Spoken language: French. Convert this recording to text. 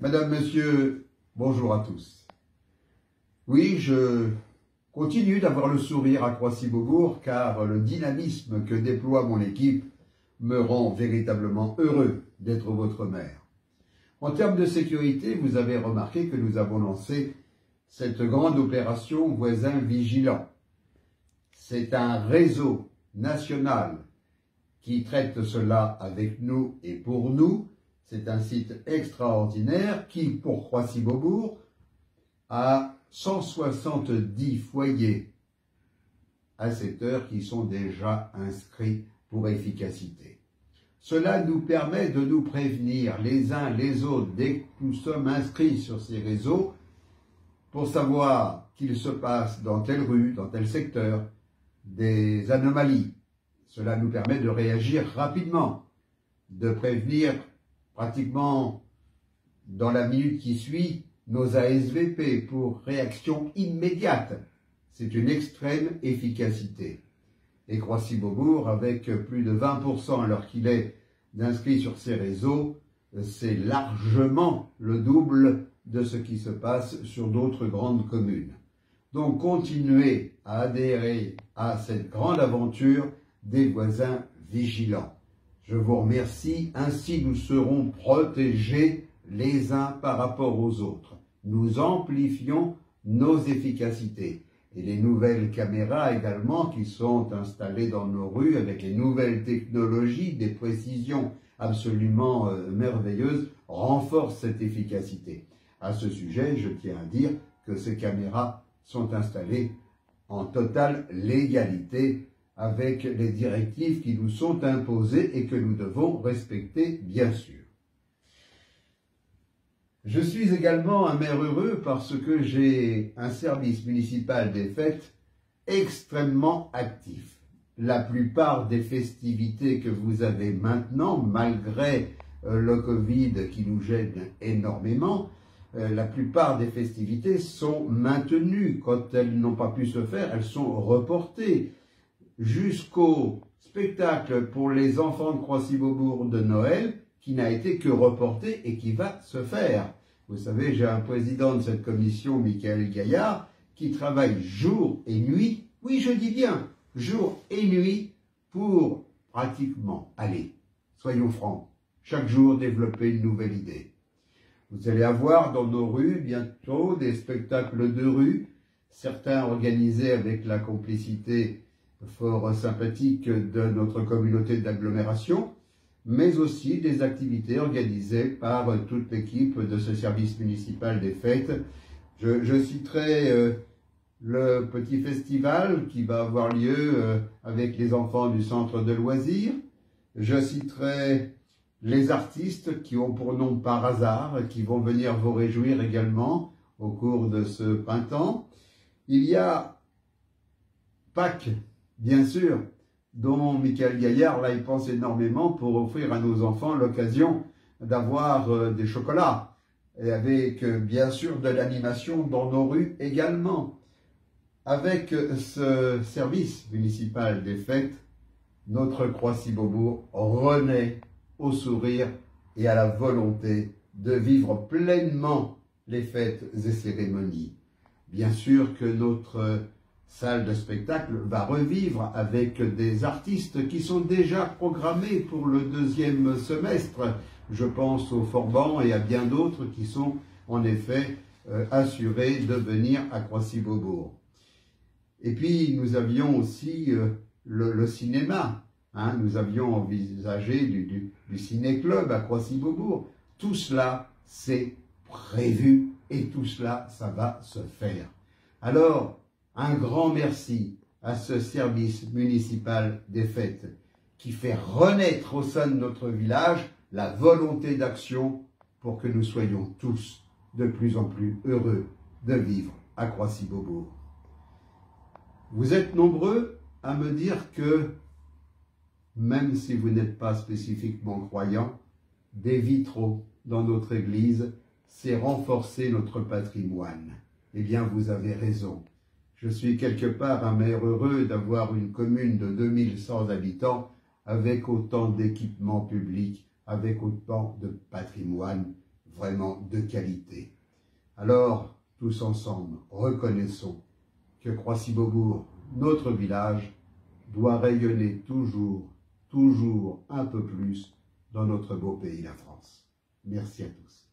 Madame, Monsieur, bonjour à tous. Oui, je continue d'avoir le sourire à Croissy-Beaubourg car le dynamisme que déploie mon équipe me rend véritablement heureux d'être votre maire. En termes de sécurité, vous avez remarqué que nous avons lancé cette grande opération Voisins Vigilants. C'est un réseau national qui traite cela avec nous et pour nous. C'est un site extraordinaire qui, pour Croissy-Beaubourg, a 170 foyers à cette heure qui sont déjà inscrits pour efficacité. Cela nous permet de nous prévenir les uns les autres dès que nous sommes inscrits sur ces réseaux pour savoir qu'il se passe dans telle rue, dans tel secteur, des anomalies. Cela nous permet de réagir rapidement, de prévenir pratiquement dans la minute qui suit nos ASVP pour réaction immédiate. C'est une extrême efficacité. Et Croissy-Beaubourg, avec plus de 20% à l'heure qu'il est d'inscrits sur ces réseaux, c'est largement le double de ce qui se passe sur d'autres grandes communes. Donc continuez à adhérer à cette grande aventure des voisins vigilants. Je vous remercie, ainsi nous serons protégés les uns par rapport aux autres. Nous amplifions nos efficacités. Et les nouvelles caméras également qui sont installées dans nos rues avec les nouvelles technologies, des précisions absolument merveilleuses, renforcent cette efficacité. À ce sujet, je tiens à dire que ces caméras sont installées en totale légalité avec les directives qui nous sont imposées et que nous devons respecter, bien sûr. Je suis également un maire heureux parce que j'ai un service municipal des fêtes extrêmement actif. La plupart des festivités que vous avez maintenant, malgré le Covid qui nous gêne énormément, la plupart des festivités sont maintenues. Quand elles n'ont pas pu se faire, elles sont reportées. Jusqu'au spectacle pour les enfants de Croissy-Beaubourg de Noël, qui n'a été que reporté et qui va se faire. Vous savez, j'ai un président de cette commission, Michael Gaillard, qui travaille jour et nuit, oui je dis bien, jour et nuit, pour pratiquement, allez, soyons francs, chaque jour développer une nouvelle idée. Vous allez avoir dans nos rues bientôt des spectacles de rue, certains organisés avec la complicité fort sympathique de notre communauté d'agglomération, mais aussi des activités organisées par toute l'équipe de ce service municipal des fêtes. Je citerai le petit festival qui va avoir lieu avec les enfants du centre de loisirs. Je citerai les artistes qui ont pour nom Par Hasard, qui vont venir vous réjouir également au cours de ce printemps. Il y a Pâques, bien sûr, dont Michael Gaillard, là, il pense énormément pour offrir à nos enfants l'occasion d'avoir des chocolats, et avec, bien sûr, de l'animation dans nos rues également. Avec ce service municipal des fêtes, notre Croissy-Beaubourg renaît au sourire et à la volonté de vivre pleinement les fêtes et cérémonies. Bien sûr que notre salle de spectacle va revivre avec des artistes qui sont déjà programmés pour le deuxième semestre. Je pense au Forban et à bien d'autres qui sont en effet assurés de venir à Croissy-Beaubourg. Et puis nous avions aussi le cinéma. Hein, nous avions envisagé du ciné-club à Croissy-Beaubourg. Tout cela, c'est prévu et tout cela, ça va se faire. Alors, un grand merci à ce service municipal des fêtes qui fait renaître au sein de notre village la volonté d'action pour que nous soyons tous de plus en plus heureux de vivre à Croissy-Beaubourg. Vous êtes nombreux à me dire que, même si vous n'êtes pas spécifiquement croyant, des vitraux dans notre église, c'est renforcer notre patrimoine. Eh bien, vous avez raison. Je suis quelque part un maire heureux d'avoir une commune de 2100 habitants avec autant d'équipements publics, avec autant de patrimoine. vraiment de qualité. Alors, tous ensemble, reconnaissons que Croissy-Beaubourg, notre village, doit rayonner toujours, toujours un peu plus dans notre beau pays, la France. Merci à tous.